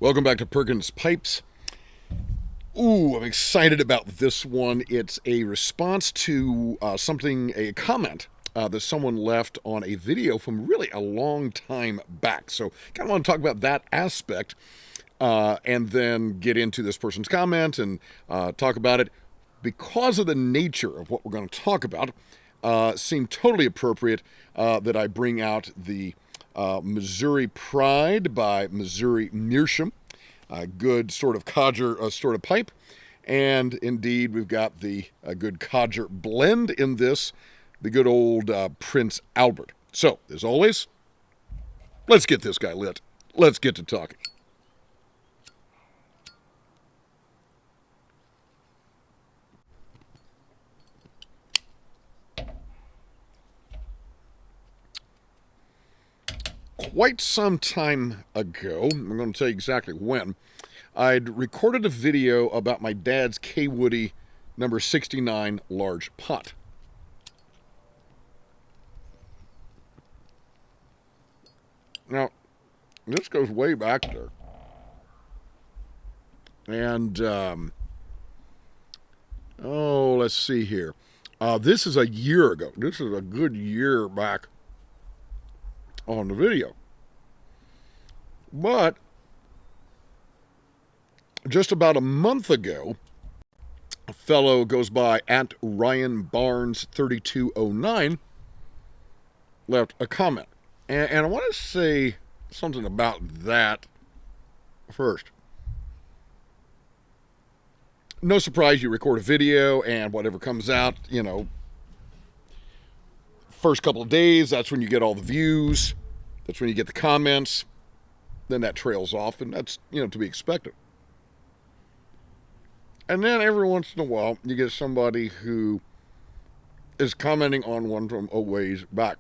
Welcome back to Perkins Pipes. Ooh, I'm excited about this one. It's a response to a comment that someone left on a video from really a long time back. So kind of want to talk about that aspect and then get into this person's comment and talk about it. Because of the nature of what we're going to talk about, seemed totally appropriate that I bring out the Missouri Pride by Missouri Meerschaum. A good sort of codger sort of pipe. And indeed, we've got the good codger blend in this, the good old Prince Albert. So, as always, let's get this guy lit. Let's get to talking. Quite some time ago, I'm going to tell you exactly when, I'd recorded a video about my dad's K. Woody number 69 large pot. Now, this goes way back there. And, let's see here. This is a year ago. This is a good year back on the video. But just about a month ago, a fellow goes by at Ryan Barnes 3209 left a comment. And I want to say something about that first. No surprise, you record a video and whatever comes out, first couple of days, that's when you get all the views. That's when you get the comments. Then that trails off, and that's, to be expected. And then every once in a while, you get somebody who is commenting on one from a ways back.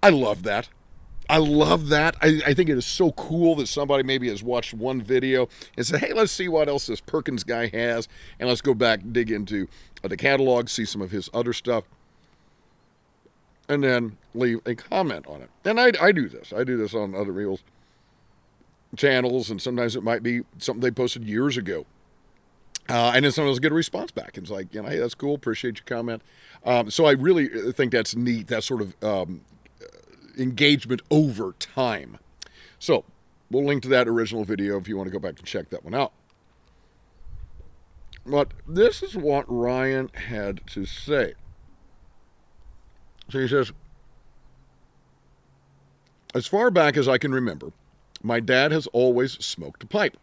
I love that. I think it is so cool that somebody maybe has watched one video and said, hey, let's see what else this Perkins guy has, and let's go back and dig into the catalog, see some of his other stuff, and then leave a comment on it. And I do this. I do this on other people's channels, and sometimes it might be something they posted years ago. And then sometimes I'll get a response back. It's like, hey, that's cool. Appreciate your comment. So I really think that's neat, that sort of engagement over time. So we'll link to that original video if you want to go back and check that one out. But this is what Ryan had to say. So he says, as far back as I can remember, my dad has always smoked a pipe.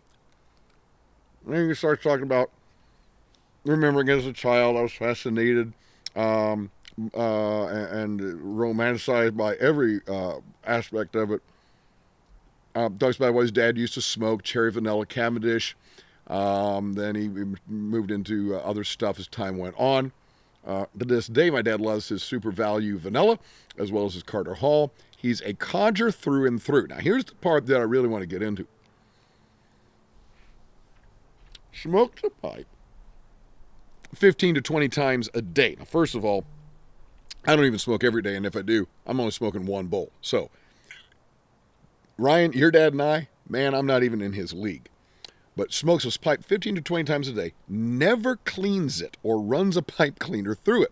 And then he starts talking about remembering as a child, I was fascinated and romanticized by every aspect of it. Talks about what his dad used to smoke, cherry vanilla Cavendish. Then he moved into other stuff as time went on. To this day, my dad loves his Super Value Vanilla, as well as his Carter Hall. He's a codger through and through. Now, here's the part that I really want to get into. Smokes a pipe 15 to 20 times a day. Now, first of all, I don't even smoke every day, and if I do, I'm only smoking one bowl. So, Ryan, your dad and I, man, I'm not even in his league. But smokes his pipe 15 to 20 times a day, never cleans it or runs a pipe cleaner through it.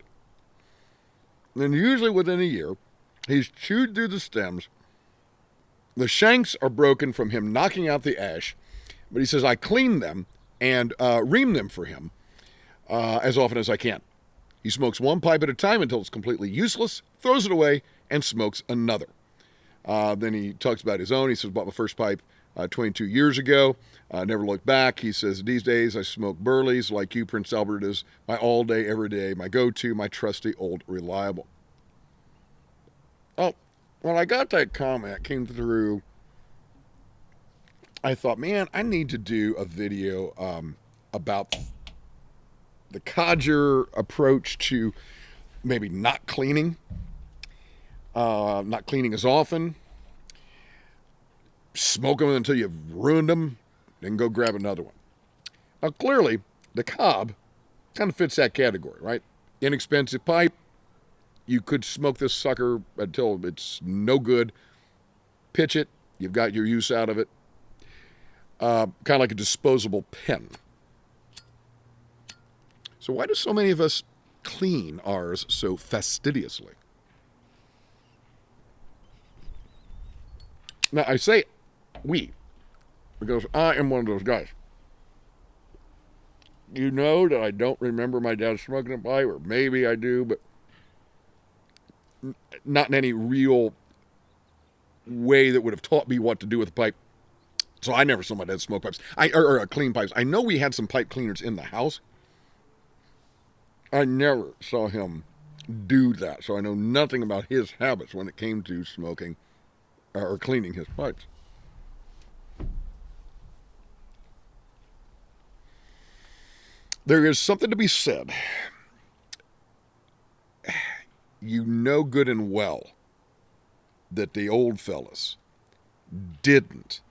And usually within a year, he's chewed through the stems. The shanks are broken from him knocking out the ash. But he says, I clean them and ream them for him as often as I can. He smokes one pipe at a time until it's completely useless, throws it away, and smokes another. Then he talks about his own. He says, bought my first pipe 22 years ago. Never looked back. He says, these days I smoke Burleys like you. Prince Albert is my all day, every day, my go-to, my trusty, old, reliable. Oh, when I got that comment, came through, I thought, man, I need to do a video about the codger approach to maybe not cleaning as often. Smoke them until you've ruined them, then go grab another one. Now, clearly, the cob kind of fits that category, right? Inexpensive pipe. You could smoke this sucker until it's no good. Pitch it. You've got your use out of it. Kind of like a disposable pen. So why do so many of us clean ours so fastidiously? Now, I say we, because I am one of those guys. You know that I don't remember my dad smoking a pipe, or maybe I do, but not in any real way that would have taught me what to do with a pipe. So I never saw my dad smoke pipes. Or clean pipes. I know we had some pipe cleaners in the house. I never saw him do that. So I know nothing about his habits when it came to smoking or cleaning his pipes. There is something to be said. You know good and well that the old fellas didn't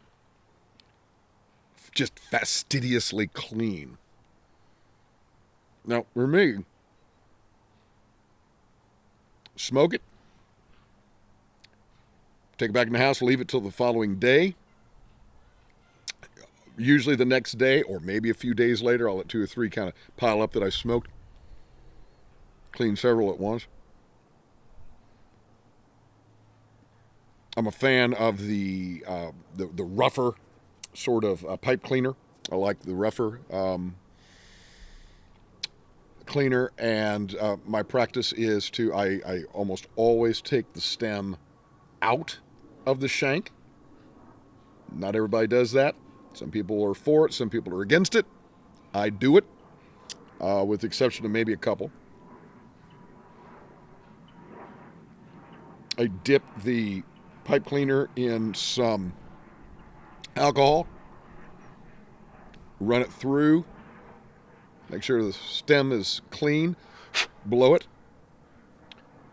just fastidiously clean. Now, for me, smoke it, take it back in the house, leave it till the following day. Usually the next day, or maybe a few days later, I'll let 2 or 3 kind of pile up that I smoked. Clean several at once. I'm a fan of the rougher sort of pipe cleaner. I like the rougher cleaner, and my practice is to I almost always take the stem out of the shank. Not everybody does that. Some people are for it, some people are against it. I do it, with the exception of maybe a couple. I dip the pipe cleaner in some alcohol, run it through, make sure the stem is clean, blow it.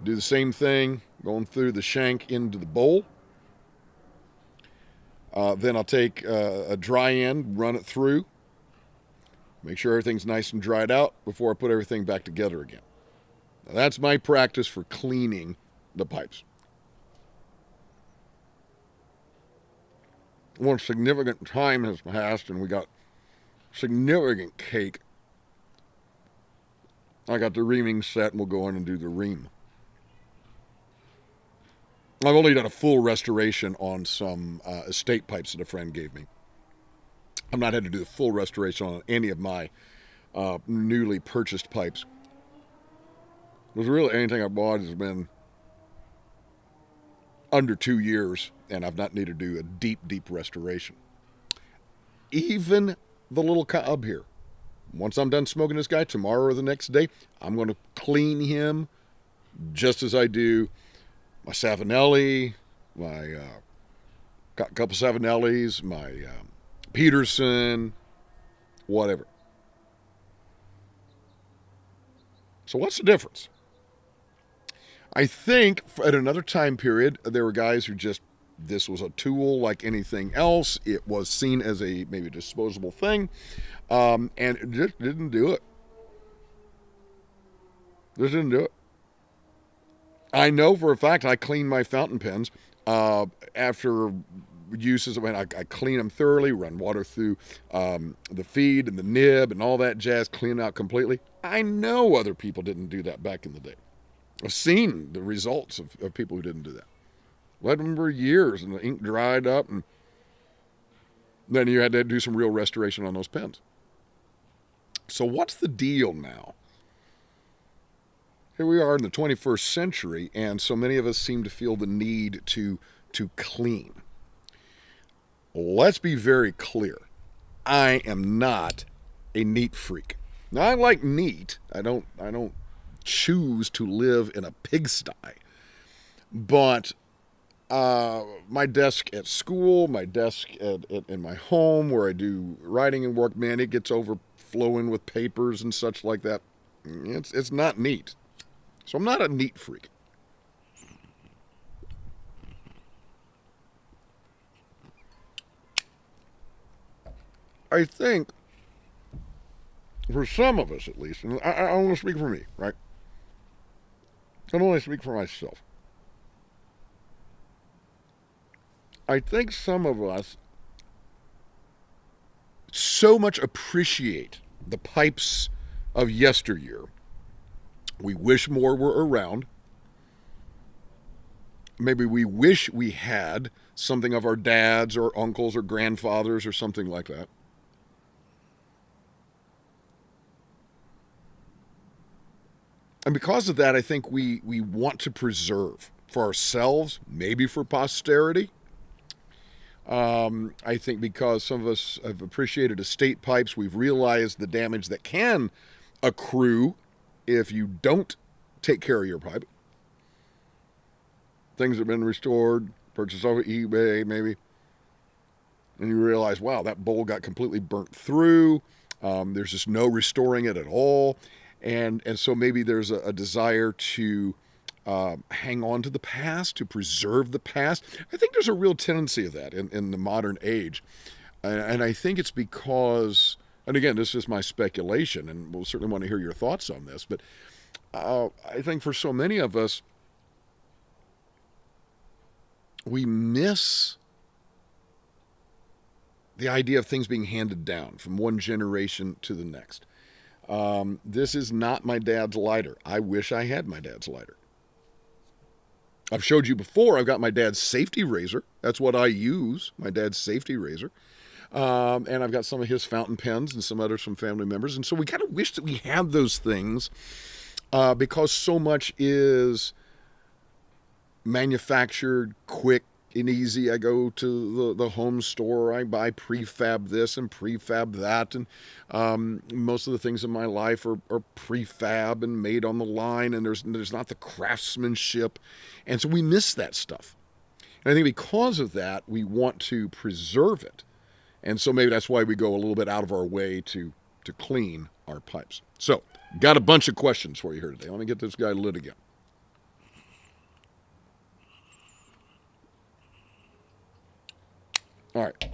Do the same thing going through the shank into the bowl. Then I'll take a dry end, run it through, make sure everything's nice and dried out before I put everything back together again. Now, that's my practice for cleaning the pipes. Once significant time has passed and we got significant cake, I got the reaming set and we'll go in and do the ream. I've only done a full restoration on some estate pipes that a friend gave me. I've not had to do the full restoration on any of my newly purchased pipes. Because really anything I bought has been under 2 years, and I've not needed to do a deep, deep restoration. Even the little cub here. Once I'm done smoking this guy, tomorrow or the next day, I'm going to clean him just as I do my Savinelli, my couple Savinellis, my Peterson, whatever. So what's the difference? I think at another time period, there were guys who just, this was a tool like anything else. It was seen as a maybe disposable thing, and it just didn't do it. Just didn't do it. I know for a fact I clean my fountain pens after uses. I mean, I clean them thoroughly, run water through the feed and the nib and all that jazz, clean it out completely. I know other people didn't do that back in the day. I've seen the results of people who didn't do that. Let them for years, and the ink dried up, and then you had to do some real restoration on those pens. So what's the deal now? Here we are in the 21st century, and so many of us seem to feel the need to clean. Let's be very clear. I am not a neat freak. Now, I like neat. I don't choose to live in a pigsty. But my desk at school, my desk in my home where I do writing and work, man, it gets overflowing with papers and such like that. It's not neat. So I'm not a neat freak. I think, for some of us at least, and I don't want to speak for me, right? I don't want to speak for myself. I think some of us so much appreciate the pipes of yesteryear. We wish more were around. Maybe we wish we had something of our dads or uncles or grandfathers or something like that. And because of that, I think we want to preserve for ourselves, maybe for posterity. I think because some of us have appreciated estate pipes, we've realized the damage that can accrue if you don't take care of your pipe. Things have been restored, purchased off of eBay maybe, and you realize, wow, that bowl got completely burnt through. There's just no restoring it at all. And so maybe there's a desire to hang on to the past, to preserve the past. I think there's a real tendency of that in the modern age. And I think it's because, and again, this is my speculation, and we'll certainly want to hear your thoughts on this, but I think for so many of us, we miss the idea of things being handed down from one generation to the next. This is not my dad's lighter. I wish I had my dad's lighter. I've showed you before, I've got my dad's safety razor. That's what I use, my dad's safety razor. And I've got some of his fountain pens and some others from family members. And so we kind of wish that we had those things because so much is manufactured quick and easy. I go to the home store, I buy prefab this and prefab that, and most of the things in my life are prefab and made on the line, and there's not the craftsmanship, and so we miss that stuff. And I think because of that, we want to preserve it, and so maybe that's why we go a little bit out of our way to clean our pipes. So, got a bunch of questions for you here today. Let me get this guy lit again. All right.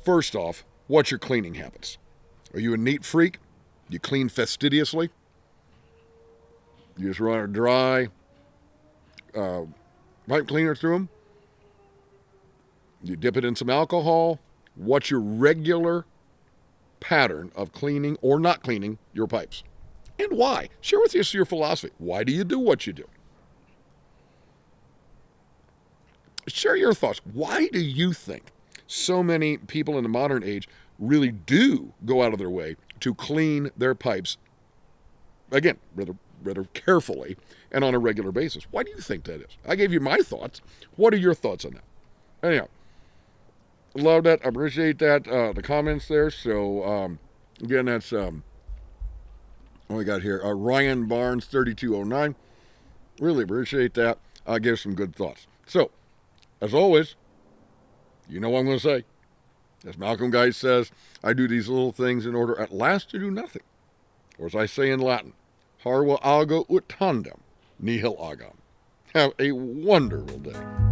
First off, what's your cleaning habits? Are you a neat freak? You clean fastidiously? You just run a dry pipe cleaner through them? You dip it in some alcohol? What's your regular pattern of cleaning or not cleaning your pipes? And why? Share with us your philosophy. Why do you do what you do? Share your thoughts. Why do you think so many people in the modern age really do go out of their way to clean their pipes, again, rather carefully and on a regular basis? Why do you think that is? I gave you my thoughts. What are your thoughts on that? Anyhow, love that. I appreciate that. The comments there. So, again, that's... what we got here? Ryan Barnes 3209. Really appreciate that. Give some good thoughts. So, as always, you know what I'm going to say. As Malcolm Guite says, I do these little things in order at last to do nothing. Or as I say in Latin, Parva algo ut tandem, nihil agam. Have a wonderful day.